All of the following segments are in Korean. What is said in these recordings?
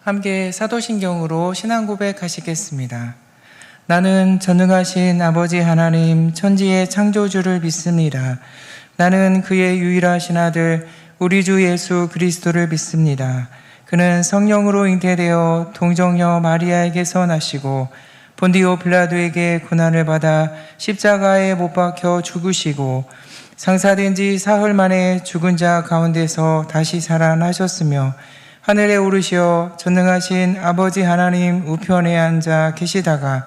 함께 사도신경으로 신앙 고백하시겠습니다. 나는 전능하신 아버지 하나님 천지의 창조주를 믿습니다. 나는 그의 유일하신 아들 우리 주 예수 그리스도를 믿습니다. 그는 성령으로 잉태되어 동정녀 마리아에게서 나시고 본디오 빌라도에게 고난을 받아 십자가에 못 박혀 죽으시고 상사된 지 사흘 만에 죽은 자 가운데서 다시 살아나셨으며 하늘에 오르시어 전능하신 아버지 하나님 우편에 앉아 계시다가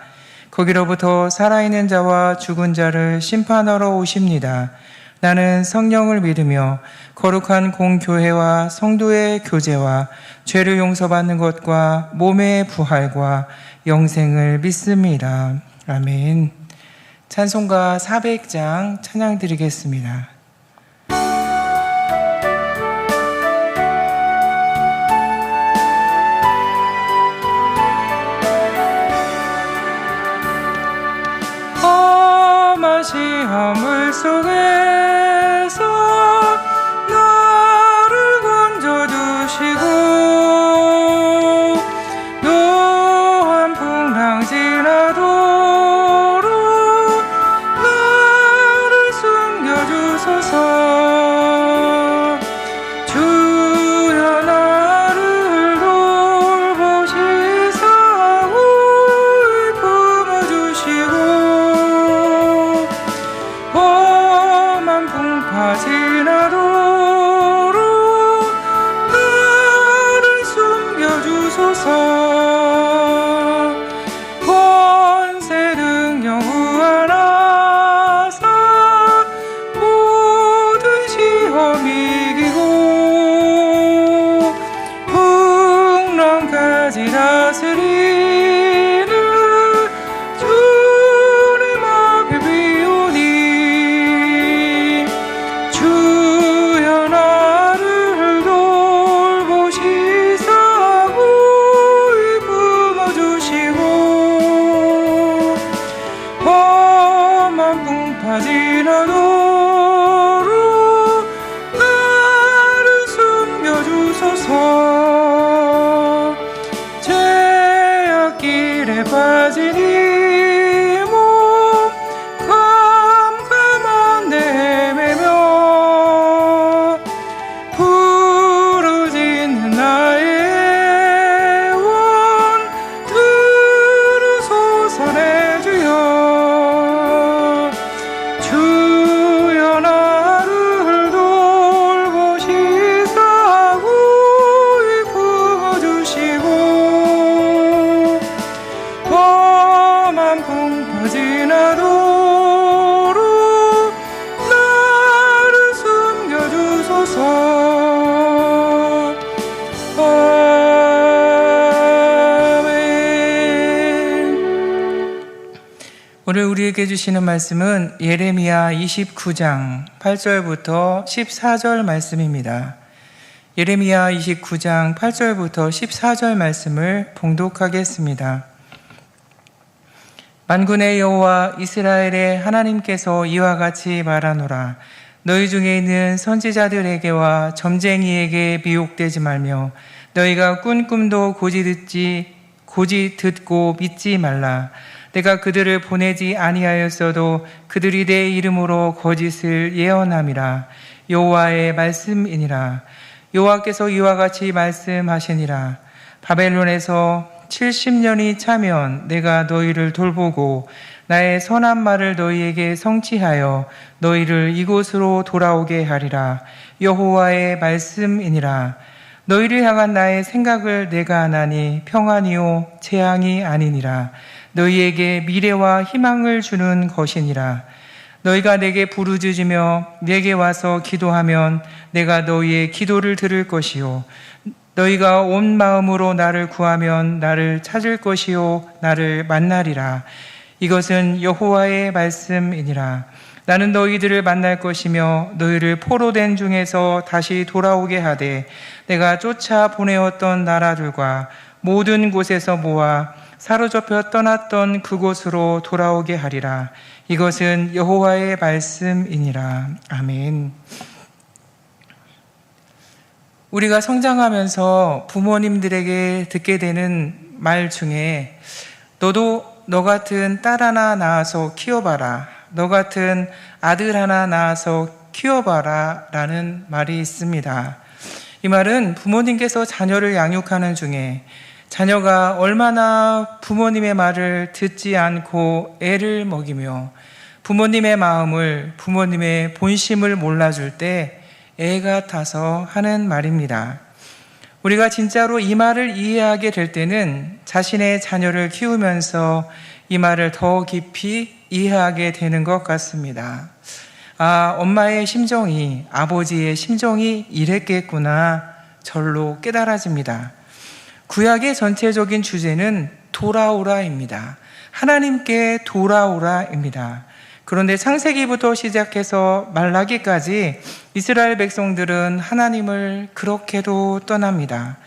거기로부터 살아있는 자와 죽은 자를 심판하러 오십니다. 나는 성령을 믿으며 거룩한 공교회와 성도의 교제와 죄를 용서받는 것과 몸의 부활과 영생을 믿습니다. 아멘. 찬송가 400장 찬양 드리겠습니다. 험한 시험을 속에서 나를 건져주시고 노한 풍랑 지나도록 나를 숨겨주소서. 주여 나를 돌보시사 우리 품어주시고 험한 풍파 지나도록 나를 숨겨주소서. 권세 능력 우하나사 모든 시험 이기고 풍랑까지 다스리는 주님 앞에 비오니 주여 나를 돌보시사 우리 품어주시고 험한 풍파 지나도록 나를 숨겨주소서. 죄악길에 빠진 이 몸 캄캄한 데 헤매며 부르짖는 나의 원 들으소서 내 주여. 주여 나를 돌보시사 우리 품어주시고 험한 풍파 지나도록 나를 숨겨주소서. 아멘. 오늘 우리에게 주시는 말씀은 예레미야 29장 8절부터 14절 말씀입니다. 예레미야 29장 8절부터 14절 말씀을 봉독하겠습니다. 만군의 여호와 이스라엘의 하나님께서 이와 같이 말하노라. 너희 중에 있는 선지자들에게와 점쟁이에게 미혹되지 말며 너희가 꾼 꿈도 고지 듣고 믿지 말라. 내가 그들을 보내지 아니하였어도 그들이 내 이름으로 거짓을 예언함이라. 여호와의 말씀이니라. 여호와께서 이와 같이 말씀하시니라. 바벨론에서 70년이 차면 내가 너희를 돌보고 나의 선한 말을 너희에게 성취하여 너희를 이곳으로 돌아오게 하리라. 여호와의 말씀이니라. 너희를 향한 나의 생각을 내가 아나니 평안이요 재앙이 아니니라. 너희에게 미래와 희망을 주는 것이니라. 너희가 내게 부르짖으며 내게 와서 기도하면 내가 너희의 기도를 들을 것이요 너희가 온 마음으로 나를 구하면 나를 찾을 것이요 나를 만나리라. 이것은 여호와의 말씀이니라. 나는 너희들을 만날 것이며 너희를 포로된 중에서 다시 돌아오게 하되 내가 쫓아 보내었던 나라들과 모든 곳에서 모아 사로잡혀 떠났던 그곳으로 돌아오게 하리라. 이것은 여호와의 말씀이니라. 아멘. 우리가 성장하면서 부모님들에게 듣게 되는 말 중에 너도 너 같은 딸 하나 낳아서 키워봐라, 너 같은 아들 하나 낳아서 키워봐라 라는 말이 있습니다. 이 말은 부모님께서 자녀를 양육하는 중에 자녀가 얼마나 부모님의 말을 듣지 않고 애를 먹이며 부모님의 마음을, 부모님의 본심을 몰라줄 때 애 같아서 하는 말입니다. 우리가 진짜로 이 말을 이해하게 될 때는 자신의 자녀를 키우면서 이 말을 더 깊이 이해하게 되는 것 같습니다. 아, 엄마의 심정이, 아버지의 심정이 이랬겠구나, 절로 깨달아집니다. 구약의 전체적인 주제는 돌아오라입니다. 하나님께 돌아오라입니다. 그런데 창세기부터 시작해서 말라기까지 이스라엘 백성들은 하나님을 그렇게도 떠납니다.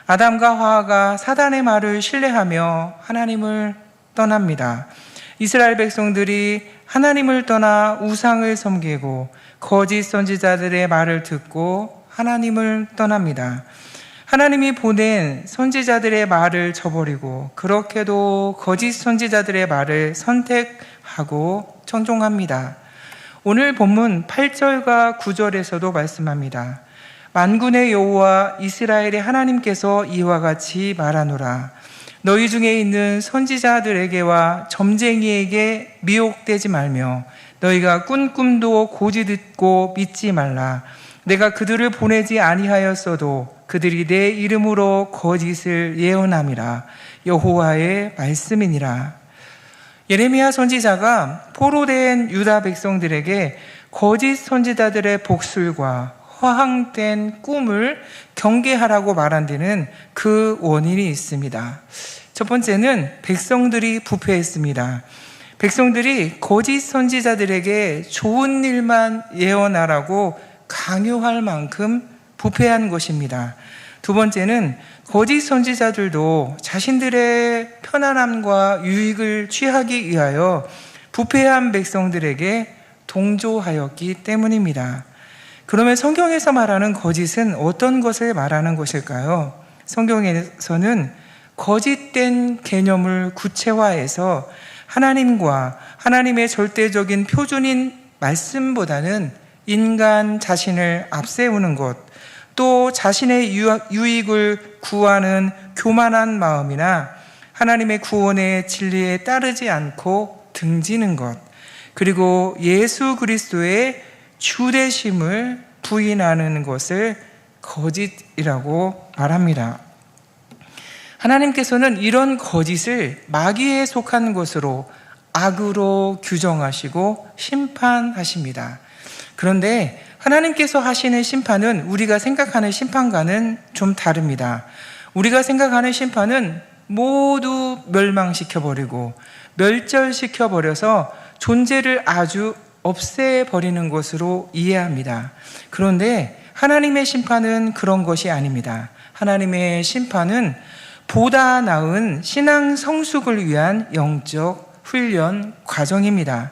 아담과 하와가 사단의 말을 신뢰하며 하나님을 떠납니다. 이스라엘 백성들이 하나님을 떠나 우상을 섬기고 거짓 선지자들의 말을 듣고 하나님을 떠납니다. 하나님이 보낸 선지자들의 말을 저버리고 그렇게도 거짓 선지자들의 말을 선택하고 청종합니다. 오늘 본문 8절과 9절에서도 말씀합니다. 만군의 여호와 이스라엘의 하나님께서 이와 같이 말하노라. 너희 중에 있는 선지자들에게와 점쟁이에게 미혹되지 말며 너희가 꾼 꿈도 고지 듣고 믿지 말라. 내가 그들을 보내지 아니하였어도 그들이 내 이름으로 거짓을 예언함이라. 여호와의 말씀이니라. 예레미야 선지자가 포로된 유다 백성들에게 거짓 선지자들의 복술과 허황된 꿈을 경계하라고 말한 데는 그 원인이 있습니다. 첫 번째는 백성들이 부패했습니다. 백성들이 거짓 선지자들에게 좋은 일만 예언하라고 강요할 만큼 부패한 것입니다. 두 번째는 거짓 선지자들도 자신들의 편안함과 유익을 취하기 위하여 부패한 백성들에게 동조하였기 때문입니다. 그러면 성경에서 말하는 거짓은 어떤 것을 말하는 것일까요? 성경에서는 거짓된 개념을 구체화해서 하나님과 하나님의 절대적인 표준인 말씀보다는 인간 자신을 앞세우는 것, 또 자신의 유익을 구하는 교만한 마음이나 하나님의 구원의 진리에 따르지 않고 등지는 것, 그리고 예수 그리스도의 주되심을 부인하는 것을 거짓이라고 말합니다. 하나님께서는 이런 거짓을 마귀에 속한 것으로 악으로 규정하시고 심판하십니다. 그런데 하나님께서 하시는 심판은 우리가 생각하는 심판과는 좀 다릅니다. 우리가 생각하는 심판은 모두 멸망시켜버리고 멸절시켜버려서 존재를 아주 없애버리는 것으로 이해합니다. 그런데 하나님의 심판은 그런 것이 아닙니다. 하나님의 심판은 보다 나은 신앙 성숙을 위한 영적 훈련 과정입니다.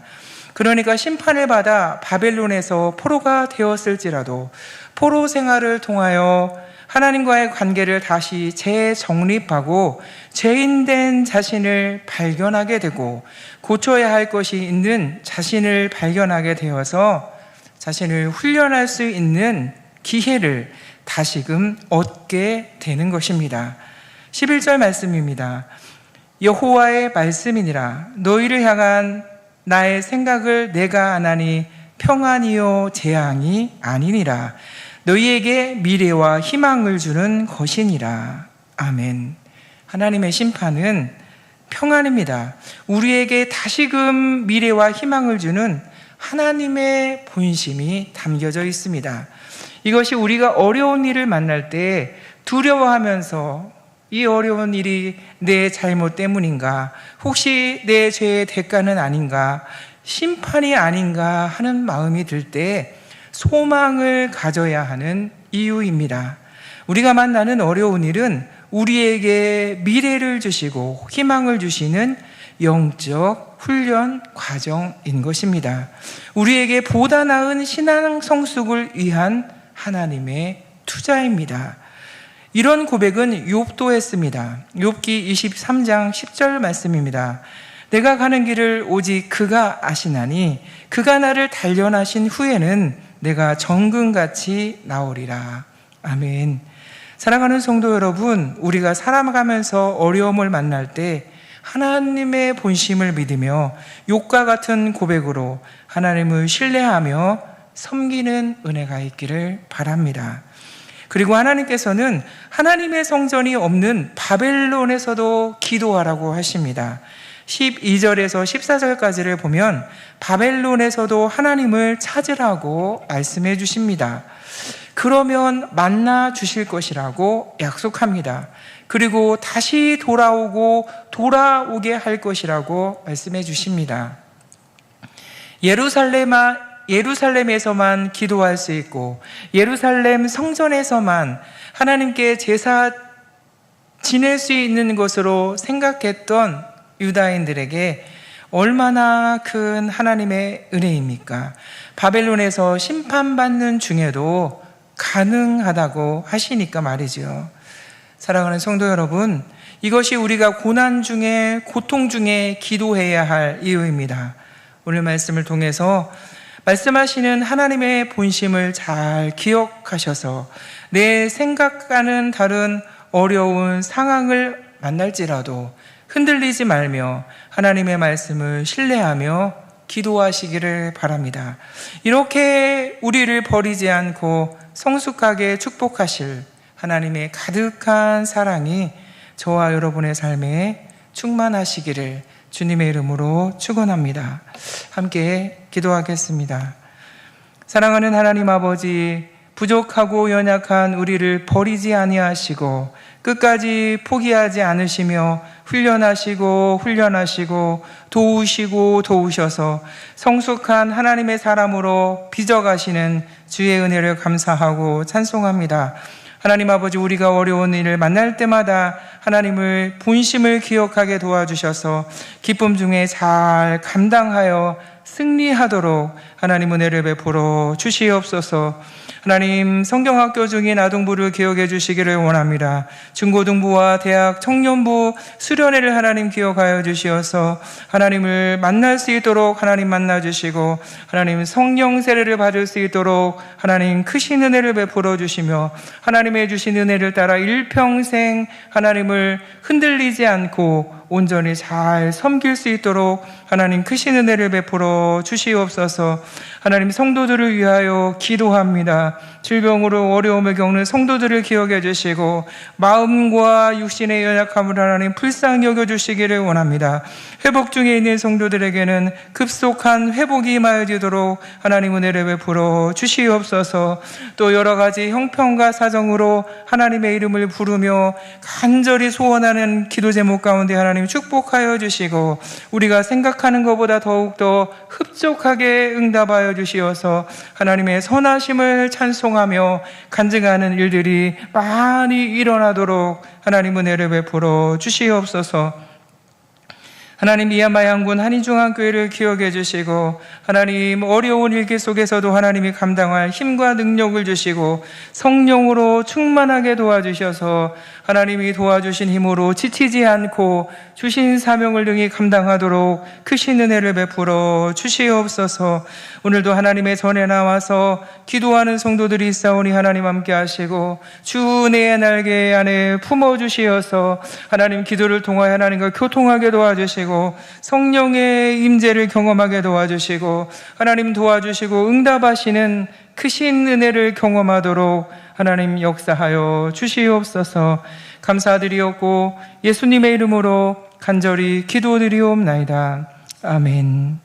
그러니까 심판을 받아 바벨론에서 포로가 되었을지라도 포로 생활을 통하여 하나님과의 관계를 다시 재정립하고 죄인된 자신을 발견하게 되고 고쳐야 할 것이 있는 자신을 발견하게 되어서 자신을 훈련할 수 있는 기회를 다시금 얻게 되는 것입니다. 11절 말씀입니다. 여호와의 말씀이니라. 너희를 향한 나의 생각을 내가 아나니 평안이요 재앙이 아니니라. 너희에게 미래와 희망을 주는 것이니라. 아멘. 하나님의 심판은 평안입니다. 우리에게 다시금 미래와 희망을 주는 하나님의 본심이 담겨져 있습니다. 이것이 우리가 어려운 일을 만날 때 두려워하면서 이 어려운 일이 내 잘못 때문인가? 혹시 내 죄의 대가는 아닌가? 심판이 아닌가 하는 마음이 들 때 소망을 가져야 하는 이유입니다. 우리가 만나는 어려운 일은 우리에게 미래를 주시고 희망을 주시는 영적 훈련 과정인 것입니다. 우리에게 보다 나은 신앙 성숙을 위한 하나님의 투자입니다. 이런 고백은 욥도 했습니다. 욥기 23장 10절 말씀입니다. 내가 가는 길을 오직 그가 아시나니 그가 나를 단련하신 후에는 내가 정금같이 나오리라. 아멘. 사랑하는 성도 여러분, 우리가 살아가면서 어려움을 만날 때 하나님의 본심을 믿으며 욥과 같은 고백으로 하나님을 신뢰하며 섬기는 은혜가 있기를 바랍니다. 그리고 하나님께서는 하나님의 성전이 없는 바벨론에서도 기도하라고 하십니다. 12절에서 14절까지를 보면 바벨론에서도 하나님을 찾으라고 말씀해 주십니다. 그러면 만나 주실 것이라고 약속합니다. 그리고 다시 돌아오게 할 것이라고 말씀해 주십니다. 예루살렘에서만 기도할 수 있고 예루살렘 성전에서만 하나님께 제사 지낼 수 있는 것으로 생각했던 유다인들에게 얼마나 큰 하나님의 은혜입니까? 바벨론에서 심판받는 중에도 가능하다고 하시니까 말이죠. 사랑하는 성도 여러분, 이것이 우리가 고난 중에, 고통 중에 기도해야 할 이유입니다. 오늘 말씀을 통해서 말씀하시는 하나님의 본심을 잘 기억하셔서 내 생각과는 다른 어려운 상황을 만날지라도 흔들리지 말며 하나님의 말씀을 신뢰하며 기도하시기를 바랍니다. 이렇게 우리를 버리지 않고 성숙하게 축복하실 하나님의 가득한 사랑이 저와 여러분의 삶에 충만하시기를 주님의 이름으로 축원합니다. 함께 기도하겠습니다. 사랑하는 하나님 아버지, 부족하고 연약한 우리를 버리지 아니하시고 끝까지 포기하지 않으시며 훈련하시고 도우셔서 성숙한 하나님의 사람으로 빚어가시는 주의 은혜를 감사하고 찬송합니다. 하나님 아버지, 우리가 어려운 일을 만날 때마다 하나님을 본심을 기억하게 도와주셔서 기쁨 중에 잘 감당하여 승리하도록 하나님 은혜를 베풀어 주시옵소서. 하나님, 성경학교 중인 아동부를 기억해 주시기를 원합니다. 중고등부와 대학, 청년부, 수련회를 하나님 기억하여 주시어서 하나님을 만날 수 있도록 하나님 만나 주시고 하나님 성령 세례를 받을 수 있도록 하나님 크신 은혜를 베풀어 주시며 하나님의 주신 은혜를 따라 일평생 하나님을 흔들리지 않고 온전히 잘 섬길 수 있도록 하나님 크신 은혜를 베풀어 주시옵소서. 하나님, 성도들을 위하여 기도합니다. 질병으로 어려움을 겪는 성도들을 기억해 주시고 마음과 육신의 연약함을 하나님 불쌍히 여겨주시기를 원합니다. 회복 중에 있는 성도들에게는 급속한 회복이 임하여지도록 하나님 은혜를 베풀어 주시옵소서. 또 여러 가지 형편과 사정으로 하나님의 이름을 부르며 간절히 소원하는 기도 제목 가운데 하나님 축복하여 주시고 우리가 생각하는 것보다 더욱더 흡족하게 응답하여 주시어서 하나님의 선하심을 찬송하며 간증하는 일들이 많이 일어나도록 하나님 은혜를 베풀어 주시옵소서. 하나님, 미얀마 양군 한인중앙교회를 기억해 주시고 하나님 어려운 일기 속에서도 하나님이 감당할 힘과 능력을 주시고 성령으로 충만하게 도와주셔서 하나님이 도와주신 힘으로 지치지 않고 주신 사명을 능히 감당하도록 크신 은혜를 베풀어 주시옵소서. 오늘도 하나님의 전에 나와서 기도하는 성도들이 있사오니 하나님 함께 하시고 주 은혜의 날개 안에 품어주시어서 하나님 기도를 통하여 하나님과 교통하게 도와주시고 성령의 임재를 경험하게 도와주시고 하나님 도와주시고 응답하시는 크신 은혜를 경험하도록 하나님 역사하여 주시옵소서. 감사드리옵고 예수님의 이름으로 간절히 기도드리옵나이다. 아멘.